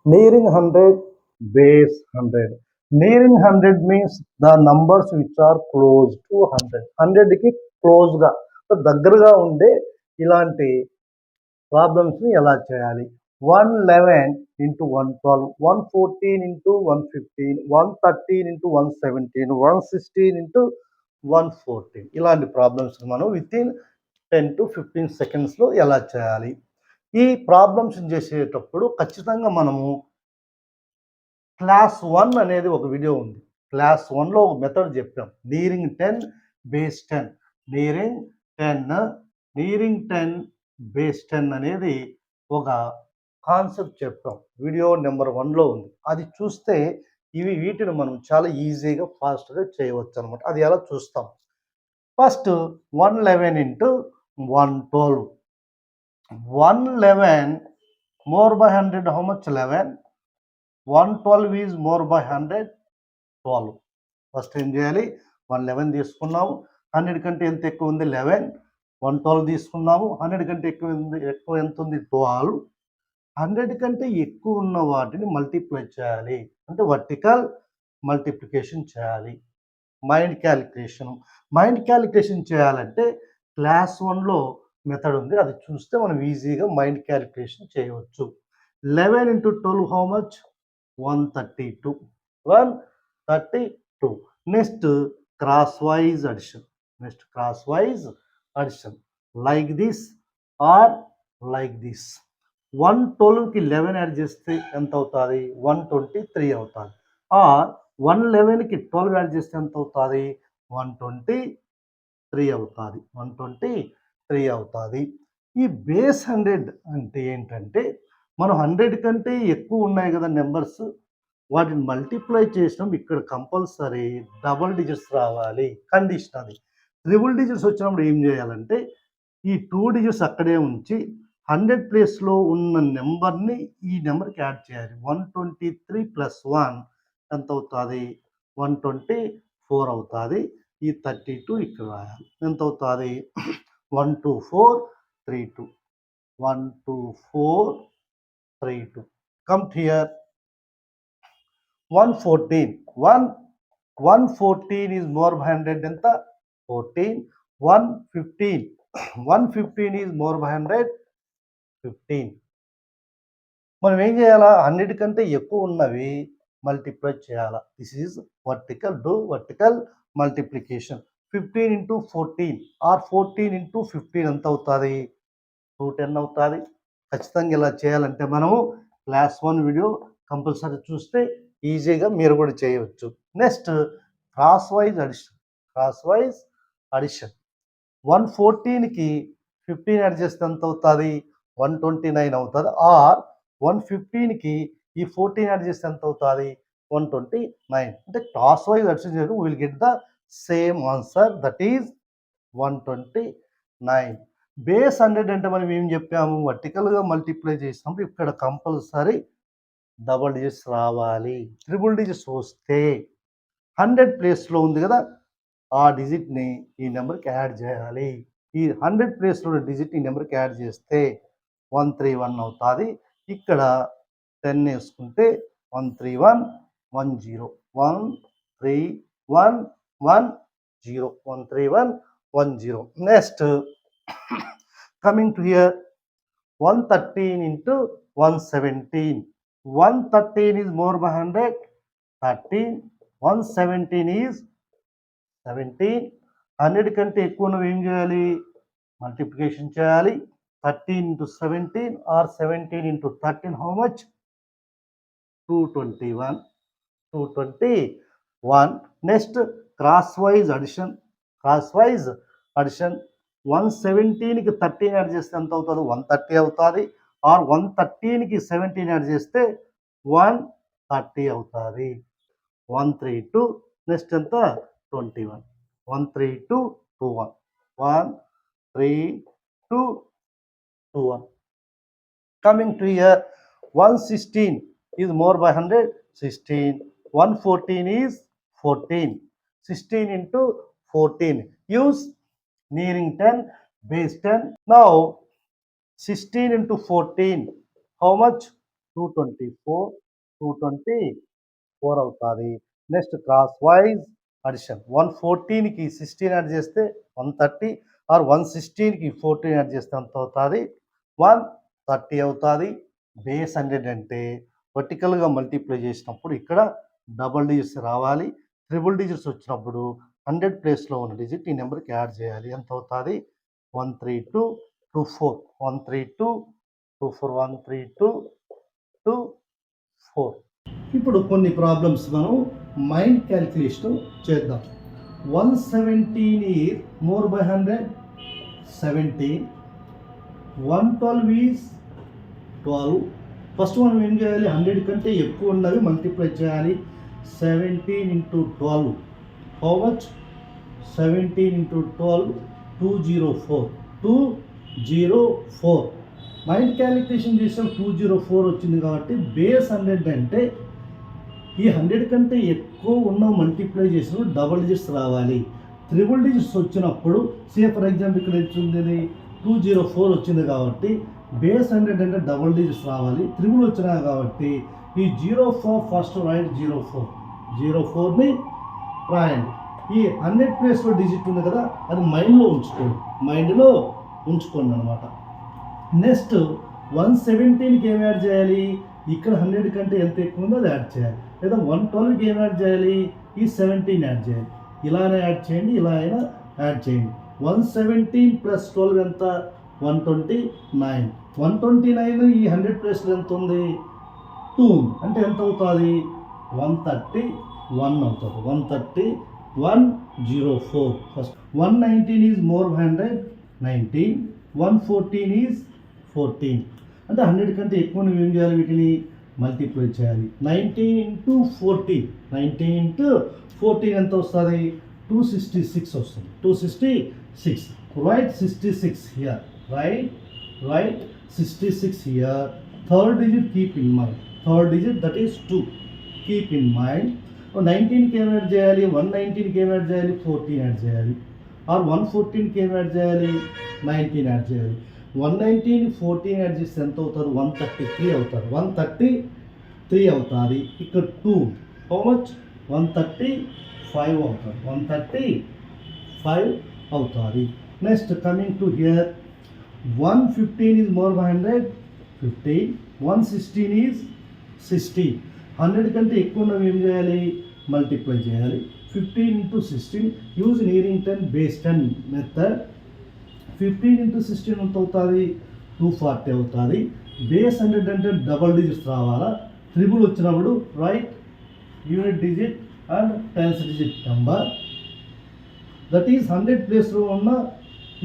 Nearing 100, base 100. Nearing 100 means the numbers which are close to 100. 100కి క్లోజ్గా దగ్గరగా ఉండే ఇలాంటి ప్రాబ్లమ్స్ని ఎలా చేయాలి? 111 into 112, 114 into 115, 113 into 117, 116 into 114. ఇలాంటి ప్రాబ్లమ్స్ మనం విత్ ఇన్ 10 to 15 సెకండ్స్లో ఎలా చేయాలి? ఈ ప్రాబ్లమ్స్ చేసేటప్పుడు ఖచ్చితంగా మనము క్లాస్ 1 అనేది ఒక వీడియో ఉంది. క్లాస్ 1లో ఒక మెథడ్ చెప్పాం. నీరింగ్ 10 బేస్ 10, నీరింగ్ 10 బేస్ 10 అనేది ఒక కాన్సెప్ట్ చెప్పాం. వీడియో నెంబర్ 1లో ఉంది. అది చూస్తే వీటిని మనం చాలా ఈజీగా ఫాస్ట్గా చేయవచ్చు అనమాట. అది ఎలా చూస్తాం. First 111 into 112. 111 more by 100, how much? 11. 112 is more by 100, 12. First ఏం చేయాలి? 111 తీసుకున్నాము, 100 కంటే ఎంత ఎక్కువ ఉంది? 11. 112 తీసుకున్నాము, 100 కంటే ఎక్కువ ఎంత ఉంది? 12. 100 కంటే ఎక్కువ ఉన్న వాటిని మల్టిప్లై చేయాలి, అంటే వర్టికల్ మల్టిప్లికేషన్ చేయాలి. మైండ్ క్యాలిక్యులేషన్ చేయాలంటే క్లాస్ 1లో మెథడ్ ఉంది, అది చూస్తే మనం ఈజీగా మైండ్ క్యాలిక్యులేషన్ చేయవచ్చు. 11 into 12 how much? 132. 132. Next cross wise addition like this or like this. 112కి 11 యాడ్ చేస్తే ఎంత అవుతుంది? 123 అవుతుంది. ఆర్ 111కి 12 యాడ్ చేస్తే ఎంత అవుతుంది? 123 అవుతుంది. 123 అవుతుంది. ఈ బేస్ 100 అంటే ఏంటంటే మనం 100 కంటే ఎక్కువ ఉన్నాయి కదా నెంబర్స్, వాటిని మల్టిప్లై చేసినప్పుడు ఇక్కడ కంపల్సరీ డబుల్ డిజిట్స్ రావాలి, కండిషన్ అది. ట్రిపుల్ డిజిట్స్ వచ్చినప్పుడు ఏం చేయాలంటే ఈ 2 డిజిట్స్ అక్కడే ఉంచి 100 ప్లేస్లో ఉన్న నెంబర్ని ఈ నెంబర్కి యాడ్ చేయాలి. 123 + 1 ఎంత అవుతుంది? 124 అవుతుంది. ఈ 32 ఇక్కడ రాయాలి. ఎంత అవుతుంది? 12432. 12432. Come here. 114. 114 is more by 100 ఎంత? 14. 115. 115 is more by 100, 15. మనం ఏం చేయాలా? 100 కంటే ఎక్కువ ఉన్నవి మల్టిప్లై చేయాలా. This is vertical multiplication. 15 into 14 or 14 into 15 ఎంత అవుతుంది? 210 అవుతుంది. ఖచ్చితంగా ఇలా చేయాలంటే మనము క్లాస్ 1 వీడియో కంపల్సరీ చూస్తే ఈజీగా మీరు కూడా చేయవచ్చు. Next cross wise addition. 114కి 15 యాడ్ చేస్తే ఎంత అవుతుంది? 129 అవుతుంది. ఆర్ 115కి ఈ 14 యాడ్ చేస్తే ఎంత అవుతుంది? 129. అంటే క్రాస్ వైజ్ అడిషన్ చేయడం will get the same answer, that is 129. Base 100 అంటే మనం ఏం చెప్పాము? వర్టికల్గా మల్టిప్లై చేసినప్పుడు ఇక్కడ కంపల్సరీ డబుల్ డిజిట్స్ రావాలి. ట్రిపుల్ డిజిట్స్ వస్తే 100 ప్లేస్లో ఉంది కదా, ఆ డిజిట్ని ఈ నెంబర్కి యాడ్ చేయాలి. ఈ 100 ప్లేస్లో ఉన్న డిజిట్ ఈ నెంబర్కి యాడ్ చేస్తే 131 అవుతుంది. ఇక్కడ 10 వేసుకుంటే 131 10. 131 10. 131 10. Next coming to here, 113 into 117. 113 is more by 100, 13. 117 is 17. 100 కంటే ఎక్కువ ఉన్నవి ఏం చేయాలి? మల్టిప్లికేషన్ చేయాలి. 13 into 17 or 17 into 13 how much? 221. 221. Next cross wise addition. 117కి 13 యాడ్ చేస్తే ఎంత అవుతుంది? 130 అవుతుంది. ఆర్ 113కి 17 యాడ్ చేస్తే 130 అవుతుంది. 132. నెక్స్ట్ ఎంత? 21. 132 21. 132 21. Coming to here, 116 is more by 100, 16. 114 is 14. 16 into 14. Use nearing 10 base 10. Now 16 into 14 how much? 224, 224 అవుతుంది. నెక్స్ట్ క్రాస్ వైజ్ అడిషన్ 114కి 16 యాడ్ చేస్తే 130 ఆర్ 116కి 14 యాడ్ చేస్తే ఎంత అవుతుంది? 130 అవుతుంది. బేస్ 100 అంటే వర్టికల్గా మల్టిప్లై చేసినప్పుడు ఇక్కడ డబుల్ డిజిట్స్ రావాలి. ట్రిపుల్ డిజిట్స్ వచ్చినప్పుడు 100 ప్లేస్లో ఉన్న డిజిట్ ఈ నెంబర్కి యాడ్ చేయాలి. ఎంత అవుతుంది? 132, 24, 132, 24, 132, 24. ఇప్పుడు కొన్ని ప్రాబ్లమ్స్ మనం మైండ్ క్యాల్కులేషన్ చేద్దాం. 117 is more by 100, 17. 112 is 12. First మనం ఏం చేయాలి? 100 కంటే ఎక్కువ ఉన్నవి మల్టిప్లై చేయాలి. 17 into 12. How much? 17 into 12, 204. 204. Mind calculation చేసాం 204 వచ్చింది కాబట్టి బేస్ 100 అంటే ఈ 100 కంటే ఎక్కువ ఉన్న మల్టిప్లై చేసినప్పుడు డబుల్ డిజిట్స్ రావాలి. ట్రిపుల్ డిజిట్స్ వచ్చినప్పుడు ఫర్ ఎగ్జాంపుల్ ఇక్కడ వచ్చింది 204 వచ్చింది కాబట్టి బేస్ 100 అంటే డబుల్ డిజిట్స్ రావాలి. ట్రిపుల్ వచ్చినా కాబట్టి ఈ 04 ఫస్ట్ రైట్ 04ని రాయండి. ఈ 100 ప్లేస్లో డిజిట్ ఉంది కదా అది మైండ్లో ఉంచుకోండి అనమాట. నెక్స్ట్ 117కి ఏం యాడ్ చేయాలి? ఇక్కడ 100 కంటే ఎంత ఎక్కువ ఉందో అది యాడ్ చేయాలి. లేదా 112కి ఏం యాడ్ చేయాలి? ఈ 17 యాడ్ చేయాలి. ఇలానే యాడ్ చేయండి, ఇలా అయినా యాడ్ చేయండి. 117 ప్లస్ 12 ఎంత? 129. 129 ఈ 100 ప్లేస్లో ఎంత ఉంది? 2 ఉంది. అంటే ఎంత అవుతుంది? 131 అవుతుంది. 104. First 119 is more 100, 19. 114 ఈజ్ 14. అంటే 100 కంటే ఎక్కువ నువ్వు ఏం చేయాలి? వీటిని మల్టిప్లై చేయాలి. 19 into 14. 19 into 14 ఎంత వస్తుంది? 266 వస్తుంది. 266. Write 66 here. Write 66 here. Third digit keep in mind. Third digit that is 2. Keep in mind. 19కి ఏం యాడ్ చేయాలి? 119కి ఏం యాడ్ చేయాలి? 14 యాడ్ చేయాలి. ఆర్ 114కి ఏం యాడ్ చేయాలి? 19 యాడ్ చేయాలి. 119 14 యాడ్ చేస్తే ఎంత అవుతుంది? 133 అవుతుంది. 133 అవుతుంది. ఇక్కడ 2 హౌ మచ్? 135 అవుతుంది. 135 అవుతుంది. Next coming to hear 115 is more by 100, 15. 116 is 16. 100 కంటే ఎక్కువ ఉన్నవి ఏం చేయాలి? మల్టిప్లై చేయాలి. 15 into 16 use nearing ten base 10 method. 15 into 16 ఎంత అవుతుంది? 240 అవుతుంది. బేస్ 100 అంటే డబల్ డిజిట్స్ రావాలా? ట్రిపుల్ వచ్చినప్పుడు right unit digit and tens digit number. That is 100 ప్లేస్లో ఉన్న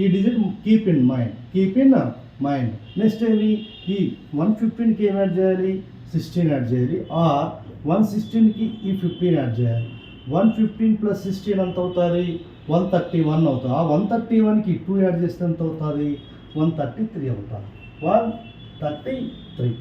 ఈ digit keep in mind. Next ఏమి? ఈ 115కి ఏం యాడ్ చేయాలి? 16 యాడ్ చేయాలి. ఆర్ 116కి ఈ 15 యాడ్ చేయాలి. 115 ప్లస్ 16 ఎంత అవుతుంది? 131 అవుతుంది. ఆ 131కి 2 యాడ్ చేస్తే ఎంత అవుతుంది? 133 అవుతుంది. 133.